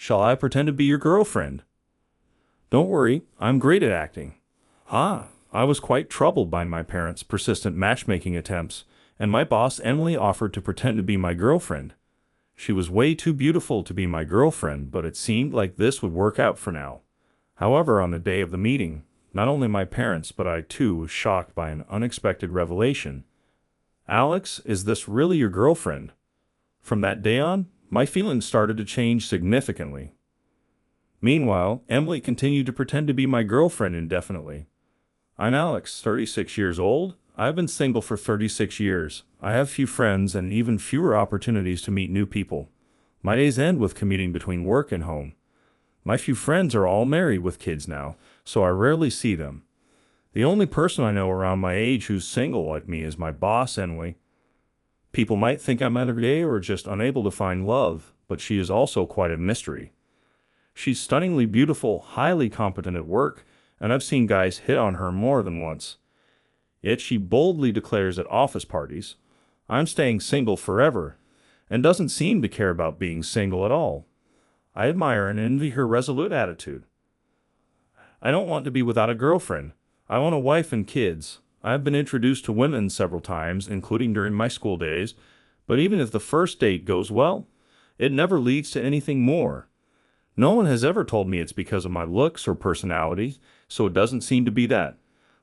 Shall I pretend to be your girlfriend? Don't worry, I'm great at acting. I was quite troubled by my parents' persistent matchmaking attempts, and my boss Emily offered to pretend to be my girlfriend. She was way too beautiful to be my girlfriend, but it seemed like this would work out for now. However, on the day of the meeting, not only my parents, but I too was shocked by an unexpected revelation. Alex, is this really your girlfriend? From that day on, my feelings started to change significantly. Meanwhile, Emily continued to pretend to be my girlfriend indefinitely. I'm Alex, 36 years old. I've been single for 36 years. I have few friends and even fewer opportunities to meet new people. My days end with commuting between work and home. My few friends are all married with kids now, so I rarely see them. The only person I know around my age who's single like me is my boss, Emily. People might think I'm either gay or just unable to find love, but she is also quite a mystery. She's stunningly beautiful, highly competent at work, and I've seen guys hit on her more than once. Yet she boldly declares at office parties, I'm staying single forever, and doesn't seem to care about being single at all. I admire and envy her resolute attitude. I don't want to be without a girlfriend. I want a wife and kids. I have been introduced to women several times, including during my school days, but even if the first date goes well, it never leads to anything more. No one has ever told me it's because of my looks or personality, so it doesn't seem to be that.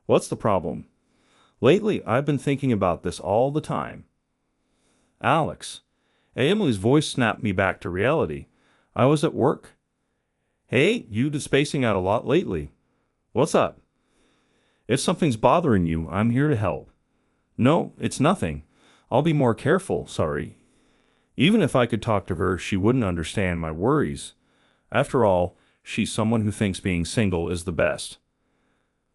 What's the problem? Lately, I've been thinking about this all the time. Alex. Emily's voice snapped me back to reality. I was at work. Hey, you've been spacing out a lot lately. What's up? If something's bothering you, I'm here to help. No, it's nothing. I'll be more careful, sorry. Even if I could talk to her, she wouldn't understand my worries. After all, she's someone who thinks being single is the best.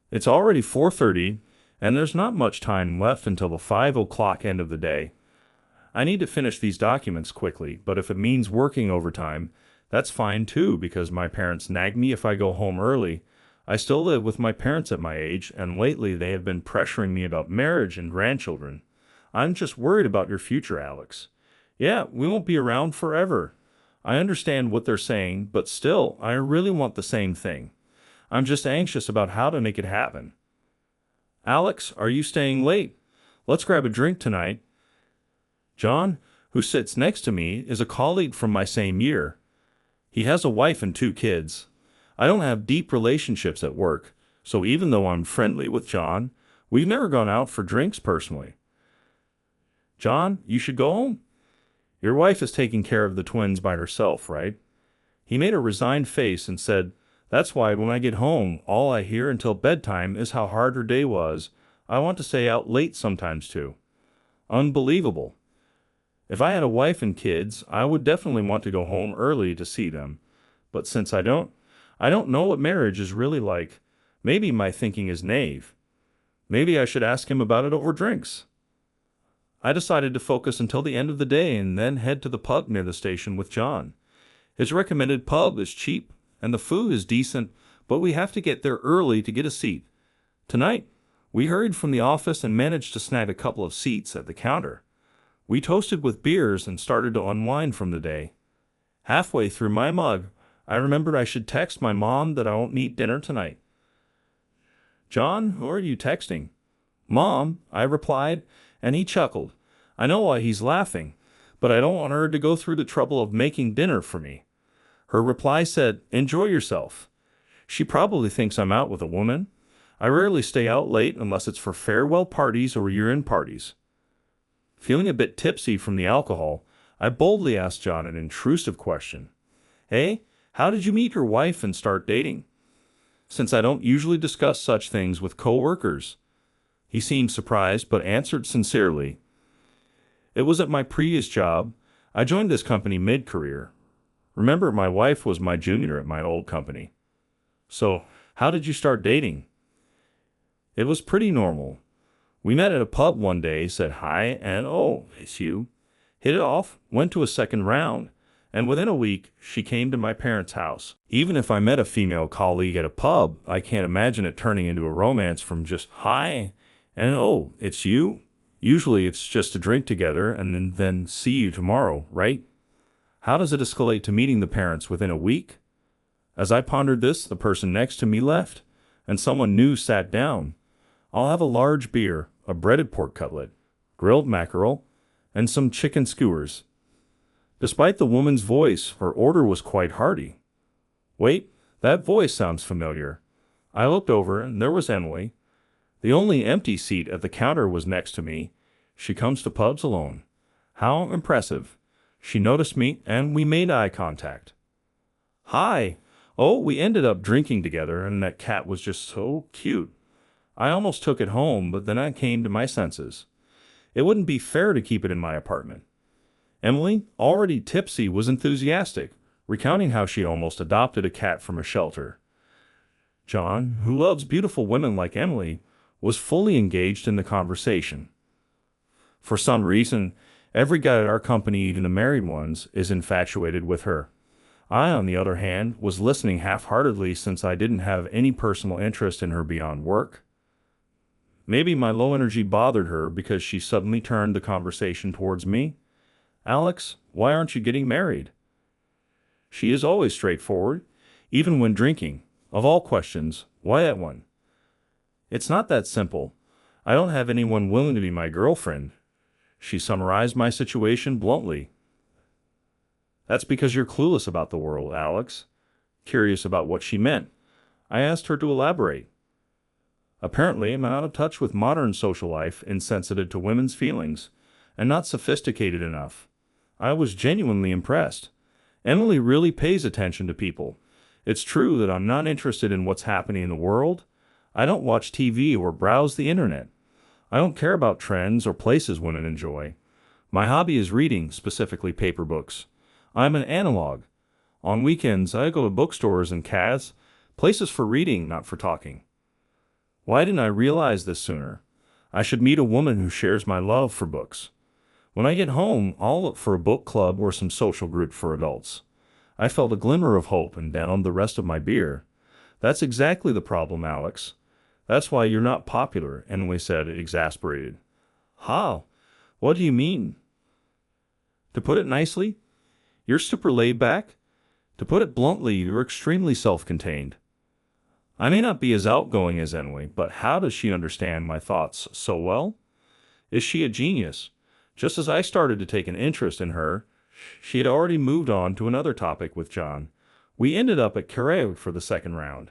It's already 4:30, and there's not much time left until the 5 o'clock end of the day. I need to finish these documents quickly, but if it means working overtime, that's fine too, because my parents nag me if I go home early. I still live with my parents at my age, and lately they have been pressuring me about marriage and grandchildren. I'm just worried about your future, Alex. Yeah, we won't be around forever. I understand what they're saying, but still, I really want the same thing. I'm just anxious about how to make it happen. Alex, are you staying late? Let's grab a drink tonight. John, who sits next to me, is a colleague from my same year. He has a wife and 2 kids. I don't have deep relationships at work, so even though I'm friendly with John, we've never gone out for drinks personally. John, you should go home. Your wife is taking care of the twins by herself, right? He made a resigned face and said, That's why when I get home, all I hear until bedtime is how hard her day was. I want to stay out late sometimes too. Unbelievable. If I had a wife and kids, I would definitely want to go home early to see them. But since I don't know what marriage is really like. Maybe my thinking is naive. Maybe I should ask him about it over drinks. I decided to focus until the end of the day and then head to the pub near the station with John. His recommended pub is cheap, and the food is decent, but we have to get there early to get a seat. Tonight, we hurried from the office and managed to snag a couple of seats at the counter. We toasted with beers and started to unwind from the day. Halfway through my mug, I remembered I should text my mom that I won't eat dinner tonight. John, who are you texting? Mom, I replied, and he chuckled. I know why he's laughing, but I don't want her to go through the trouble of making dinner for me. Her reply said, Enjoy yourself. She probably thinks I'm out with a woman. I rarely stay out late unless it's for farewell parties or year-end parties. Feeling a bit tipsy from the alcohol, I boldly asked John an intrusive question. Hey, how did you meet your wife and start dating? Since I don't usually discuss such things with coworkers. He seemed surprised but answered sincerely. It was at my previous job. I joined this company mid-career. Remember, my wife was my junior at my old company. So, how did you start dating? It was pretty normal. We met at a pub one day, said hi, and oh, it's you. Hit it off, went to a second round, and within a week, she came to my parents' house. Even if I met a female colleague at a pub, I can't imagine it turning into a romance from just hi, and oh, it's you. Usually it's just a drink together and then see you tomorrow, right? How does it escalate to meeting the parents within a week? As I pondered this, the person next to me left, and someone new sat down. I'll have a large beer, a breaded pork cutlet, grilled mackerel, and some chicken skewers. Despite the woman's voice, her order was quite hearty. Wait, that voice sounds familiar. I looked over, and there was Emily. The only empty seat at the counter was next to me. She comes to pubs alone. How impressive. She noticed me, and we made eye contact. Hi. Oh, we ended up drinking together, and that cat was just so cute. I almost took it home, but then I came to my senses. It wouldn't be fair to keep it in my apartment. Emily, already tipsy, was enthusiastic, recounting how she almost adopted a cat from a shelter. John, who loves beautiful women like Emily, was fully engaged in the conversation. For some reason, every guy at our company, even the married ones, is infatuated with her. I, on the other hand, was listening half-heartedly since I didn't have any personal interest in her beyond work. Maybe my low energy bothered her because she suddenly turned the conversation towards me. Alex, why aren't you getting married? She is always straightforward, even when drinking. Of all questions, why that one? It's not that simple. I don't have anyone willing to be my girlfriend. She summarized my situation bluntly. That's because you're clueless about the world, Alex. Curious about what she meant. I asked her to elaborate. Apparently, I'm out of touch with modern social life, insensitive to women's feelings, and not sophisticated enough. I was genuinely impressed. Emily really pays attention to people. It's true that I'm not interested in what's happening in the world. I don't watch TV or browse the internet. I don't care about trends or places women enjoy. My hobby is reading, specifically paper books. I'm an analog. On weekends, I go to bookstores and cafes, places for reading, not for talking. Why didn't I realize this sooner? I should meet a woman who shares my love for books. When I get home, I'll look for a book club or some social group for adults. I felt a glimmer of hope and downed the rest of my beer. That's exactly the problem, Alex. That's why you're not popular, Emily said, exasperated. How? What do you mean? To put it nicely, you're super laid back. To put it bluntly, you're extremely self-contained. I may not be as outgoing as Emily, but how does she understand my thoughts so well? Is she a genius? Just as I started to take an interest in her, she had already moved on to another topic with John. We ended up at karaoke for the second round.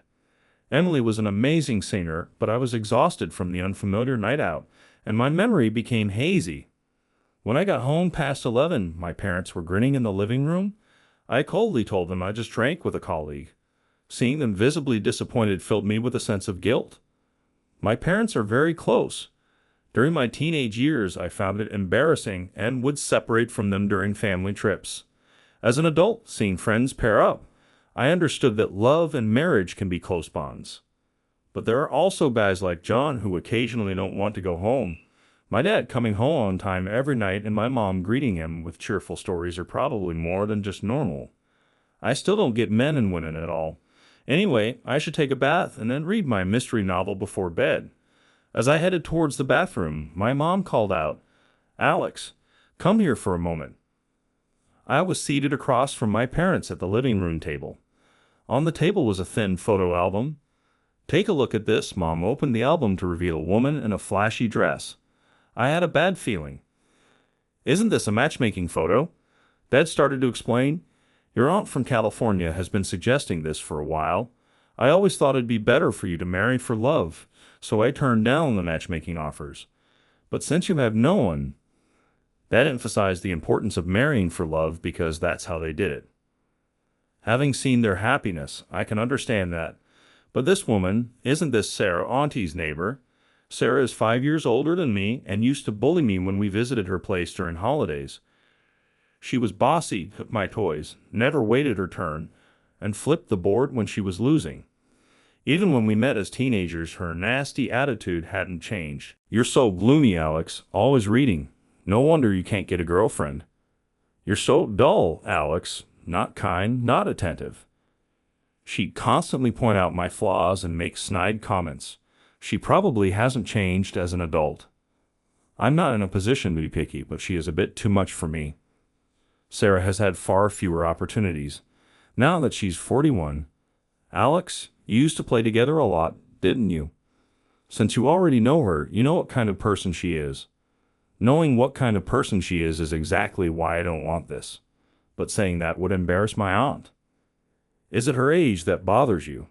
Emily was an amazing singer, but I was exhausted from the unfamiliar night out, and my memory became hazy. When I got home past 11, my parents were grinning in the living room. I coldly told them I just drank with a colleague. Seeing them visibly disappointed filled me with a sense of guilt. My parents are very close. During my teenage years, I found it embarrassing and would separate from them during family trips. As an adult, seeing friends pair up, I understood that love and marriage can be close bonds. But there are also guys like John who occasionally don't want to go home. My dad coming home on time every night and my mom greeting him with cheerful stories are probably more than just normal. I still don't get men and women at all. Anyway, I should take a bath and then read my mystery novel before bed. As I headed towards the bathroom, my mom called out, Alex, come here for a moment. I was seated across from my parents at the living room table. On the table was a thin photo album. Take a look at this. Mom opened the album to reveal a woman in a flashy dress. I had a bad feeling. Isn't this a matchmaking photo? Dad started to explain. Your aunt from California has been suggesting this for a while. I always thought it'd be better for you to marry for love, so I turned down the matchmaking offers. But since you have no one, that emphasized the importance of marrying for love because that's how they did it. Having seen their happiness, I can understand that. But this woman, isn't this Sarah, Auntie's neighbor? Sarah is 5 years older than me and used to bully me when we visited her place during holidays. She was bossy, took my toys, never waited her turn, and flipped the board when she was losing. Even when we met as teenagers, her nasty attitude hadn't changed. You're so gloomy, Alex, always reading. No wonder you can't get a girlfriend. You're so dull, Alex, not kind, not attentive. She'd constantly point out my flaws and make snide comments. She probably hasn't changed as an adult. I'm not in a position to be picky, but she is a bit too much for me. Sarah has had far fewer opportunities. Now that she's 41. Alex, you used to play together a lot, didn't you? Since you already know her, you know what kind of person she is. Knowing what kind of person she is exactly why I don't want this. But saying that would embarrass my aunt. Is it her age that bothers you?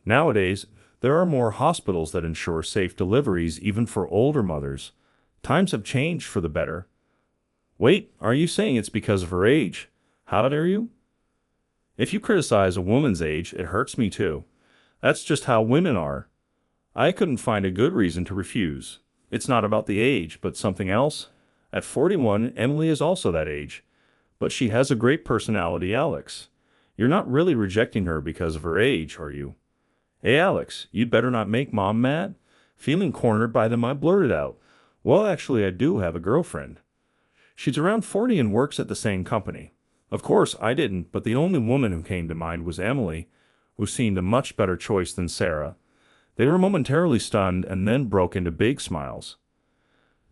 Nowadays, there are more hospitals that ensure safe deliveries even for older mothers. Times have changed for the better. Wait, are you saying it's because of her age? How dare you? If you criticize a woman's age, it hurts me too. That's just how women are. I couldn't find a good reason to refuse. It's not about the age, but something else. At 41, Emily is also that age. But she has a great personality, Alex. You're not really rejecting her because of her age, are you? Hey, Alex, you'd better not make Mom mad. Feeling cornered by them, I blurted out. Well, actually, I do have a girlfriend. She's around 40 and works at the same company. Of course, I didn't, but the only woman who came to mind was Emily, who seemed a much better choice than Sarah. They were momentarily stunned and then broke into big smiles.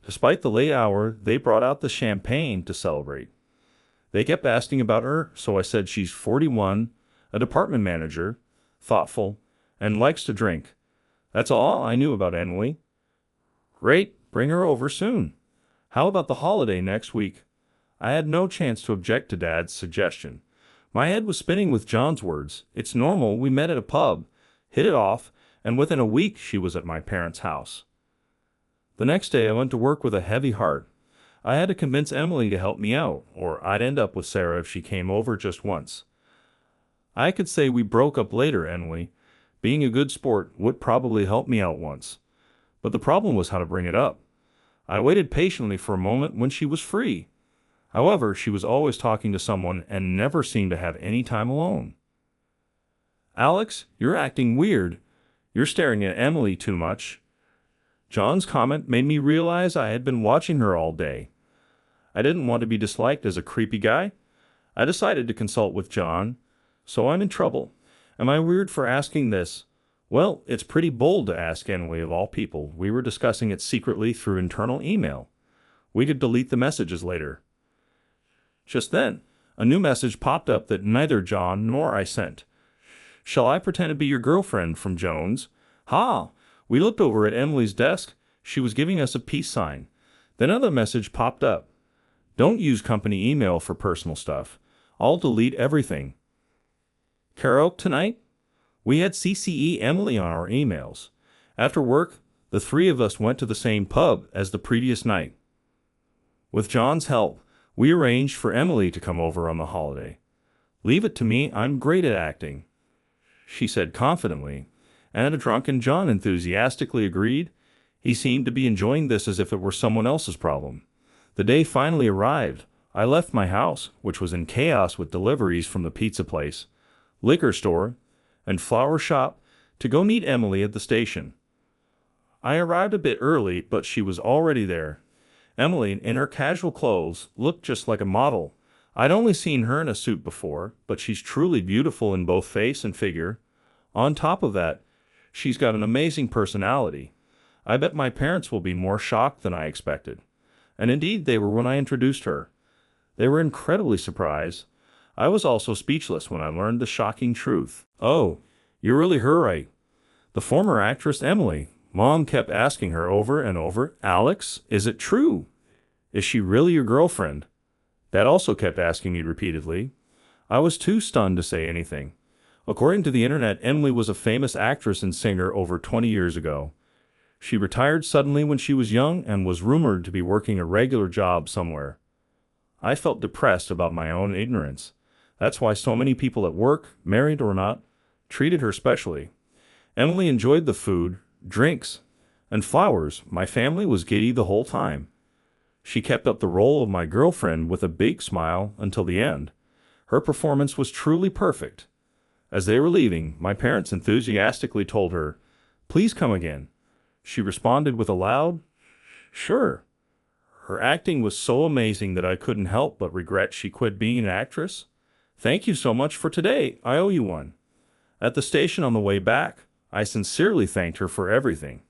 Despite the late hour, they brought out the champagne to celebrate. They kept asking about her, so I said she's 41, a department manager, thoughtful, and likes to drink. That's all I knew about Emily. Great, bring her over soon. How about the holiday next week? I had no chance to object to Dad's suggestion. My head was spinning with John's words. It's normal, we met at a pub, hit it off, and within a week she was at my parents' house. The next day I went to work with a heavy heart. I had to convince Emily to help me out, or I'd end up with Sarah if she came over just once. I could say we broke up later, Emily. Being a good sport would probably help me out once. But the problem was how to bring it up. I waited patiently for a moment when she was free. However, she was always talking to someone and never seemed to have any time alone. Alex, you're acting weird. You're staring at Emily too much. John's comment made me realize I had been watching her all day. I didn't want to be disliked as a creepy guy. I decided to consult with John. So I'm in trouble. Am I weird for asking this? Well, it's pretty bold to ask Emily of all people. We were discussing it secretly through internal email. We could delete the messages later. Just then, a new message popped up that neither John nor I sent. Shall I pretend to be your girlfriend from Jones? Ha! We looked over at Emily's desk. She was giving us a peace sign. Then another message popped up. Don't use company email for personal stuff. I'll delete everything. Karaoke tonight? We had CCE Emily on our emails. After work, the three of us went to the same pub as the previous night. With John's help, we arranged for Emily to come over on the holiday. Leave it to me, I'm great at acting, she said confidently, and a drunken John enthusiastically agreed. He seemed to be enjoying this as if it were someone else's problem. The day finally arrived. I left my house, which was in chaos with deliveries from the pizza place, liquor store, and flower shop, to go meet Emily at the station. I arrived a bit early, but she was already there. Emily, in her casual clothes, looked just like a model. I'd only seen her in a suit before, but she's truly beautiful in both face and figure. On top of that, she's got an amazing personality. I bet my parents will be more shocked than I expected. And indeed they were when I introduced her. They were incredibly surprised. I was also speechless when I learned the shocking truth. Oh, you're really her, right? The former actress Emily. Mom kept asking her over and over, Alex, is it true? Is she really your girlfriend? Dad also kept asking me repeatedly. I was too stunned to say anything. According to the internet, Emily was a famous actress and singer over 20 years ago. She retired suddenly when she was young and was rumored to be working a regular job somewhere. I felt depressed about my own ignorance. That's why so many people at work, married or not, treated her specially. Emily enjoyed the food, drinks, and flowers. My family was giddy the whole time. She kept up the role of my girlfriend with a big smile until the end. Her performance was truly perfect. As they were leaving, my parents enthusiastically told her, Please come again. She responded with a loud, Sure. Her acting was so amazing that I couldn't help but regret she quit being an actress. Thank you so much for today. I owe you one. At the station on the way back, I sincerely thanked her for everything.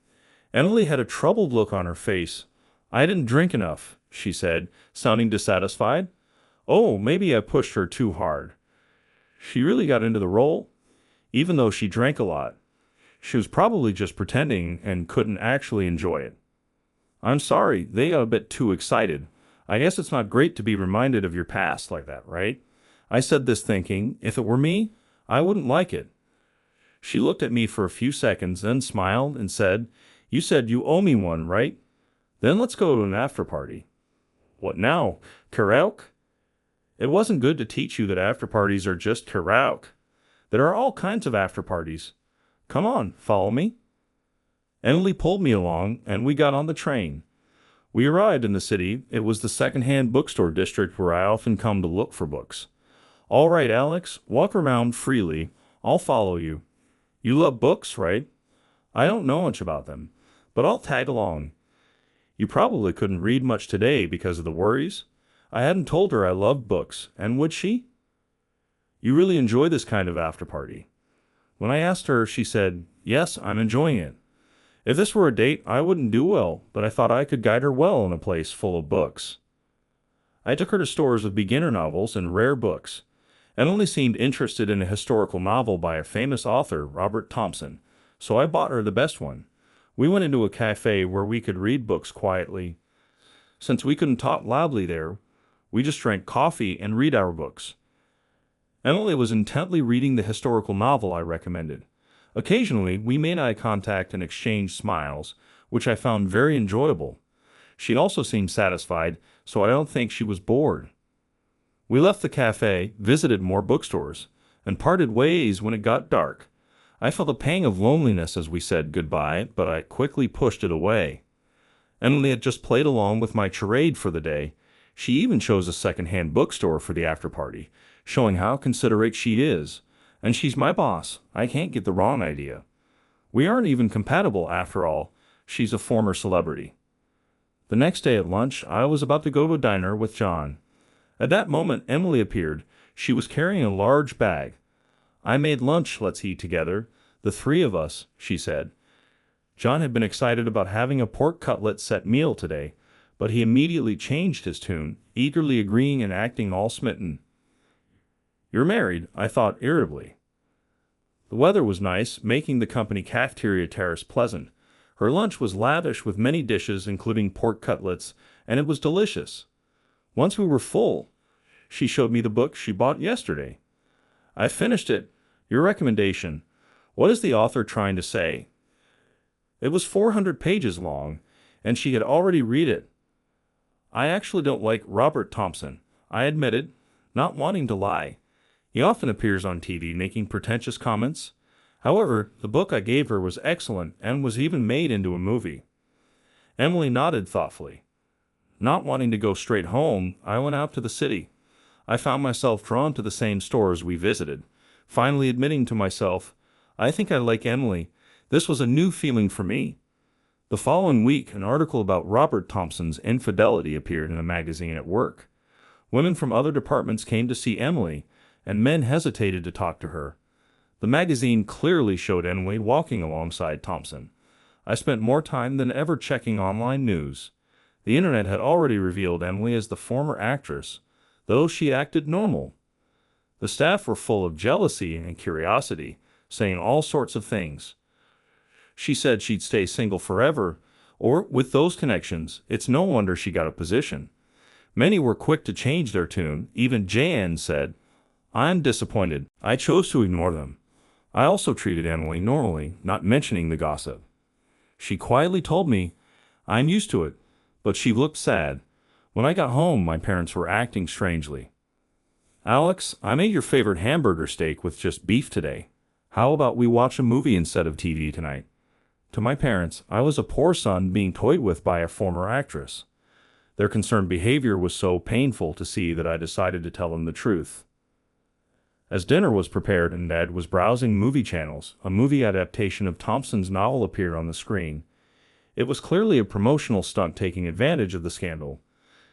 Emily had a troubled look on her face. I didn't drink enough, she said, sounding dissatisfied. Oh, maybe I pushed her too hard. She really got into the role, even though she drank a lot. She was probably just pretending and couldn't actually enjoy it. I'm sorry, they got a bit too excited. I guess it's not great to be reminded of your past like that, right? I said this thinking, if it were me, I wouldn't like it. She looked at me for a few seconds, then smiled and said, "You said you owe me one, right? Then let's go to an after party." What now? Karaoke? It wasn't good to teach you that after parties are just karaoke. There are all kinds of after parties. Come on, follow me. Emily pulled me along, and we got on the train. We arrived in the city. It was the second-hand bookstore district where I often come to look for books. All right, Alex, walk around freely. I'll follow you. You love books, right? I don't know much about them, but I'll tag along. You probably couldn't read much today because of the worries. I hadn't told her I loved books, and would she? You really enjoy this kind of after party. When I asked her, she said, "Yes, I'm enjoying it." If this were a date, I wouldn't do well, but I thought I could guide her well in a place full of books. I took her to stores with beginner novels and rare books, and only seemed interested in a historical novel by a famous author, Robert Thompson, so I bought her the best one. We went into a cafe where we could read books quietly. Since we couldn't talk loudly there, we just drank coffee and read our books. Emily was intently reading the historical novel I recommended. Occasionally, we made eye contact and exchanged smiles, which I found very enjoyable. She also seemed satisfied, so I don't think she was bored. We left the cafe, visited more bookstores, and parted ways when it got dark. I felt a pang of loneliness as we said goodbye, but I quickly pushed it away. Emily had just played along with my charade for the day. She even chose a second-hand bookstore for the after-party, showing how considerate she is. And she's my boss. I can't get the wrong idea. We aren't even compatible after all. She's a former celebrity. The next day at lunch, I was about to go to a diner with John. At that moment, Emily appeared. She was carrying a large bag. "I made lunch, let's eat together. The three of us," she said. John had been excited about having a pork cutlet set meal today, but he immediately changed his tune, eagerly agreeing and acting all smitten. "You're married," I thought irritably. The weather was nice, making the company cafeteria terrace pleasant. Her lunch was lavish with many dishes, including pork cutlets, and it was delicious. Once we were full, she showed me the book she bought yesterday. I finished it. Your recommendation. What is the author trying to say? It was 400 pages long, and she had already read it. I actually don't like Robert Thompson, I admitted, not wanting to lie. He often appears on TV making pretentious comments. However, the book I gave her was excellent and was even made into a movie. Emily nodded thoughtfully. Not wanting to go straight home, I went out to the city. I found myself drawn to the same stores we visited, finally admitting to myself, I think I like Emily. This was a new feeling for me. The following week, an article about Robert Thompson's infidelity appeared in a magazine at work. Women from other departments came to see Emily, and men hesitated to talk to her. The magazine clearly showed Emily walking alongside Thompson. I spent more time than ever checking online news. The internet had already revealed Emily as the former actress, though she acted normal. The staff were full of jealousy and curiosity, saying all sorts of things. She said she'd stay single forever, or, with those connections, it's no wonder she got a position. Many were quick to change their tune. Even Jan said, "I'm disappointed. I chose to ignore them." I also treated Emily normally, not mentioning the gossip. She quietly told me, "I'm used to it," but she looked sad. When I got home, my parents were acting strangely. "Alex, I made your favorite hamburger steak with just beef today. How about we watch a movie instead of TV tonight?" To my parents, I was a poor son being toyed with by a former actress. Their concerned behavior was so painful to see that I decided to tell them the truth. As dinner was prepared and Ned was browsing movie channels, a movie adaptation of Thompson's novel appeared on the screen. It was clearly a promotional stunt taking advantage of the scandal.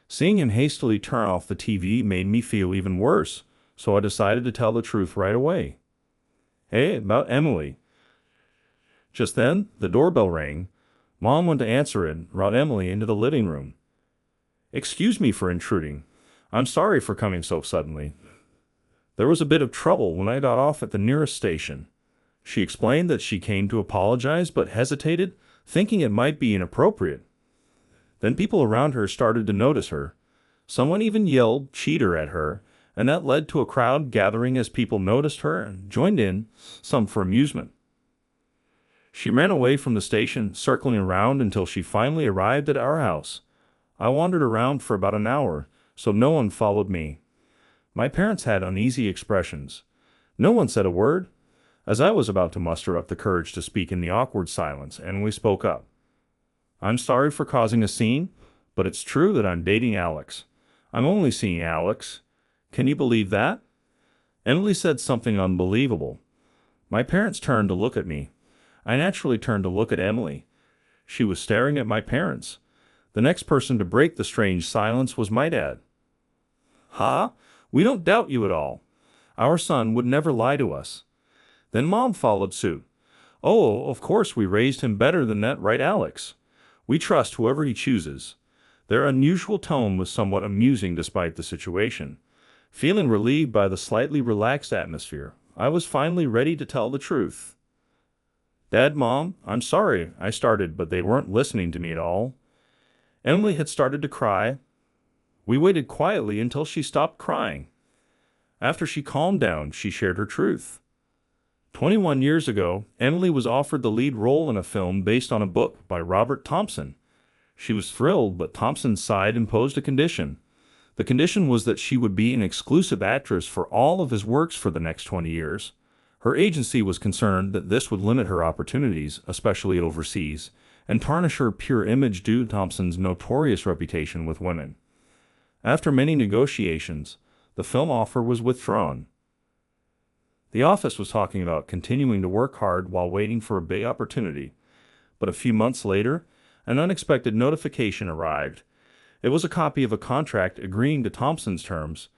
Seeing him hastily turn off the TV made me feel even worse, so I decided to tell the truth right away. "Hey, about Emily." Just then, the doorbell rang. Mom went to answer it and brought Emily into the living room. "Excuse me for intruding. I'm sorry for coming so suddenly. There was a bit of trouble when I got off at the nearest station. She explained that she came to apologize but hesitated, thinking it might be inappropriate. Then people around her started to notice her. Someone even yelled "cheater" at her, and that led to a crowd gathering as people noticed her and joined in, some for amusement. She ran away from the station, circling around until she finally arrived at our house. I wandered around for about an hour, so no one followed me. My parents had uneasy expressions. No one said a word. As I was about to muster up the courage to speak in the awkward silence, Emily spoke up. I'm sorry for causing a scene, but it's true that I'm dating Alex. I'm only seeing Alex. Can you believe that? Emily said something unbelievable. My parents turned to look at me. I naturally turned to look at Emily. She was staring at my parents. The next person to break the strange silence was my dad. "Ha? We don't doubt you at all. Our son would never lie to us." Then Mom followed suit. "Oh, of course we raised him better than that, right, Alex? We trust whoever he chooses." Their unusual tone was somewhat amusing despite the situation. Feeling relieved by the slightly relaxed atmosphere, I was finally ready to tell the truth. "Dad, Mom, I'm sorry," I started, but they weren't listening to me at all. Emily had started to cry. We waited quietly until she stopped crying. After she calmed down, she shared her truth. 21 years ago, Emily was offered the lead role in a film based on a book by Robert Thompson. She was thrilled, but Thompson's side imposed a condition. The condition was that she would be an exclusive actress for all of his works for the next 20 years. Her agency was concerned that this would limit her opportunities, especially overseas, and tarnish her pure image due to Thompson's notorious reputation with women. After many negotiations, the film offer was withdrawn. The office was talking about continuing to work hard while waiting for a big opportunity. But a few months later, an unexpected notification arrived. It was a copy of a contract agreeing to Thompson's terms.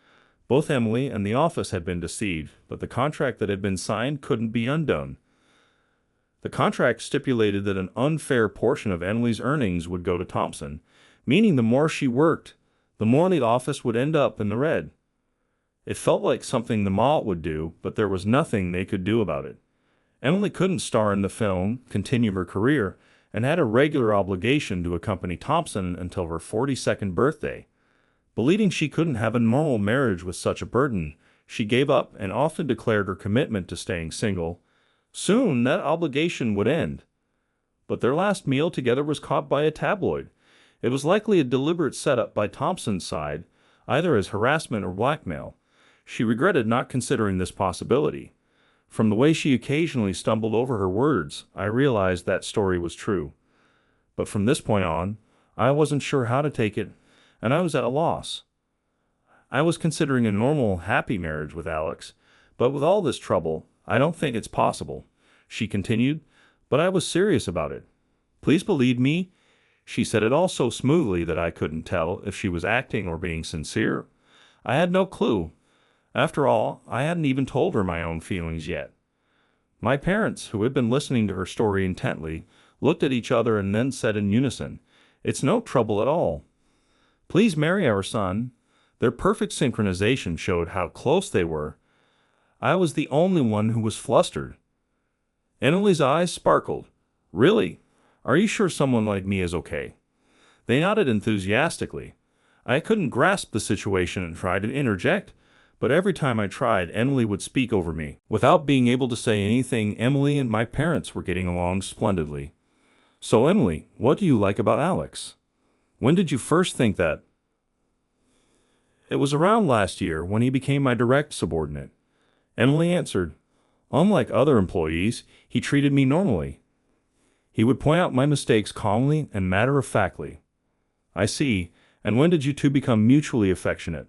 Both Emily and the office had been deceived, but the contract that had been signed couldn't be undone. The contract stipulated that an unfair portion of Emily's earnings would go to Thompson, meaning the more she worked, the more the office would end up in the red. It felt like something the mall would do, but there was nothing they could do about it. Emily couldn't star in the film, continue her career, and had a regular obligation to accompany Thompson until her 42nd birthday. Believing she couldn't have a normal marriage with such a burden, she gave up and often declared her commitment to staying single. Soon that obligation would end. But their last meal together was caught by a tabloid. It was likely a deliberate setup by Thompson's side, either as harassment or blackmail. She regretted not considering this possibility. From the way she occasionally stumbled over her words, I realized that story was true. But from this point on, I wasn't sure how to take it, and I was at a loss. I was considering a normal, happy marriage with Alex, but with all this trouble, I don't think it's possible, she continued, but I was serious about it. "Please believe me," she said it all so smoothly that I couldn't tell if she was acting or being sincere. I had no clue. After all, I hadn't even told her my own feelings yet. My parents, who had been listening to her story intently, looked at each other and then said in unison, "It's no trouble at all. Please marry our son." Their perfect synchronization showed how close they were. I was the only one who was flustered. Emily's eyes sparkled. "Really? Are you sure someone like me is okay?" They nodded enthusiastically. I couldn't grasp the situation and tried to interject, but every time I tried, Emily would speak over me. Without being able to say anything, Emily and my parents were getting along splendidly. "So, Emily, what do you like about Alex? When did you first think that?" "It was around last year when he became my direct subordinate," Emily answered. "Unlike other employees, he treated me normally. He would point out my mistakes calmly and matter-of-factly." "I see. And when did you two become mutually affectionate?"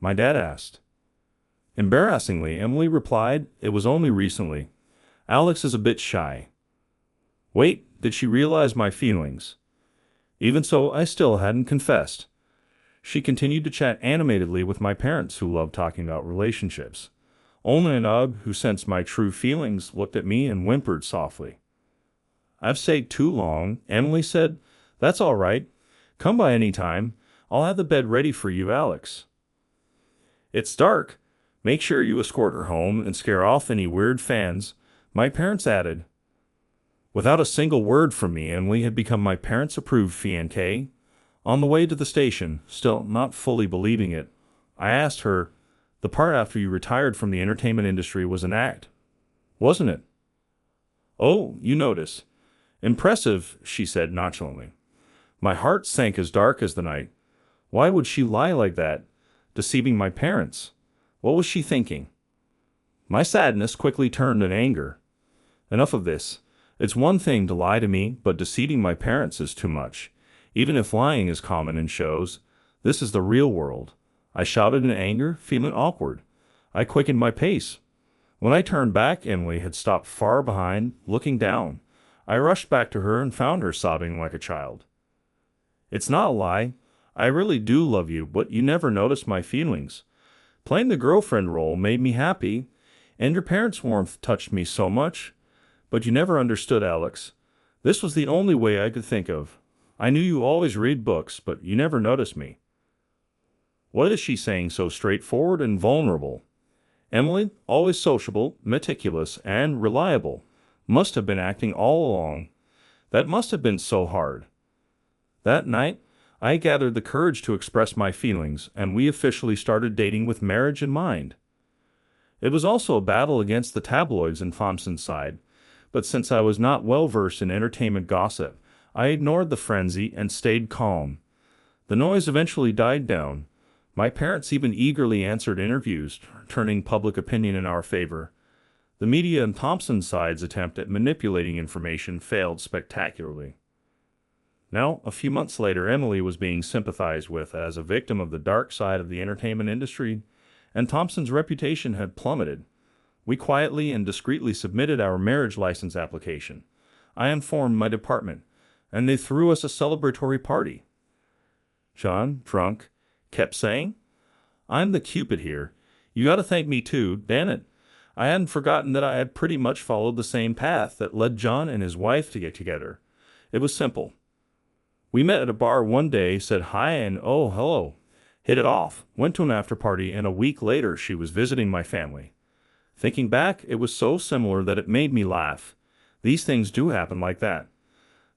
my dad asked. Embarrassingly, Emily replied, "It was only recently. Alex is a bit shy." Wait, did she realize my feelings? Even so, I still hadn't confessed. She continued to chat animatedly with my parents, who loved talking about relationships. Only Anub, who sensed my true feelings, looked at me and whimpered softly. "I've stayed too long," Emily said. "That's all right. Come by any time. I'll have the bed ready for you, Alex." It's dark. Make sure you escort her home and scare off any weird fans, my parents added. Without a single word from me, Emily had become my parents-approved fiancée. On the way to the station, still not fully believing it, I asked her, "The part after you retired from the entertainment industry was an act, wasn't it?" "Oh, you notice. Impressive," she said nonchalantly. My heart sank as dark as the night. Why would she lie like that, deceiving my parents? What was she thinking? My sadness quickly turned to anger. Enough of this. It's one thing to lie to me, but deceiving my parents is too much. Even if lying is common in shows, this is the real world. I shouted in anger, feeling awkward. I quickened my pace. When I turned back, Emily had stopped far behind, looking down. I rushed back to her and found her sobbing like a child. "It's not a lie. I really do love you, but you never noticed my feelings. Playing the girlfriend role made me happy, and your parents' warmth touched me so much. But you never understood, Alex. This was the only way I could think of. I knew you always read books, but you never noticed me." What is she saying so straightforward and vulnerable? Emily, always sociable, meticulous, and reliable, must have been acting all along. That must have been so hard. That night, I gathered the courage to express my feelings, and we officially started dating with marriage in mind. It was also a battle against the tabloids in Thompson's side, but since I was not well versed in entertainment gossip, I ignored the frenzy and stayed calm. The noise eventually died down. My parents even eagerly answered interviews, turning public opinion in our favor. The media and Thompson's side's attempt at manipulating information failed spectacularly. Now, a few months later, Emily was being sympathized with as a victim of the dark side of the entertainment industry, and Thompson's reputation had plummeted. We quietly and discreetly submitted our marriage license application. I informed my department, and they threw us a celebratory party. John, drunk, kept saying, "I'm the Cupid here. You gotta thank me too, damn it." I hadn't forgotten that I had pretty much followed the same path that led John and his wife to get together. It was simple. We met at a bar one day, said hi and oh, hello, hit it off, went to an after party, and a week later she was visiting my family. Thinking back, it was so similar that it made me laugh. These things do happen like that.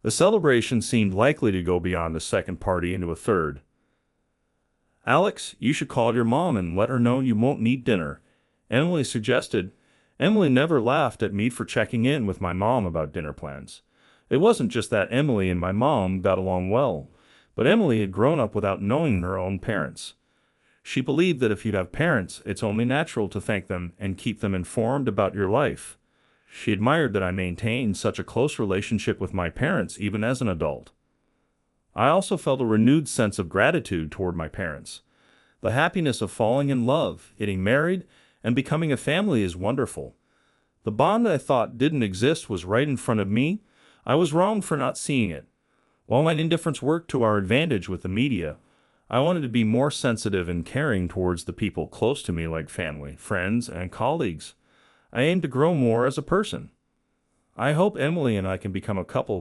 The celebration seemed likely to go beyond the second party into a third. "Alex, you should call your mom and let her know you won't need dinner," Emily suggested. Emily never laughed at me for checking in with my mom about dinner plans. It wasn't just that Emily and my mom got along well, but Emily had grown up without knowing her own parents. She believed that if you have parents, it's only natural to thank them and keep them informed about your life. She admired that I maintained such a close relationship with my parents even as an adult. I also felt a renewed sense of gratitude toward my parents. The happiness of falling in love, getting married, and becoming a family is wonderful. The bond I thought didn't exist was right in front of me. I was wrong for not seeing it. While my indifference worked to our advantage with the media, I wanted to be more sensitive and caring towards the people close to me like family, friends, and colleagues. I aimed to grow more as a person. I hope Emily and I can become a couple who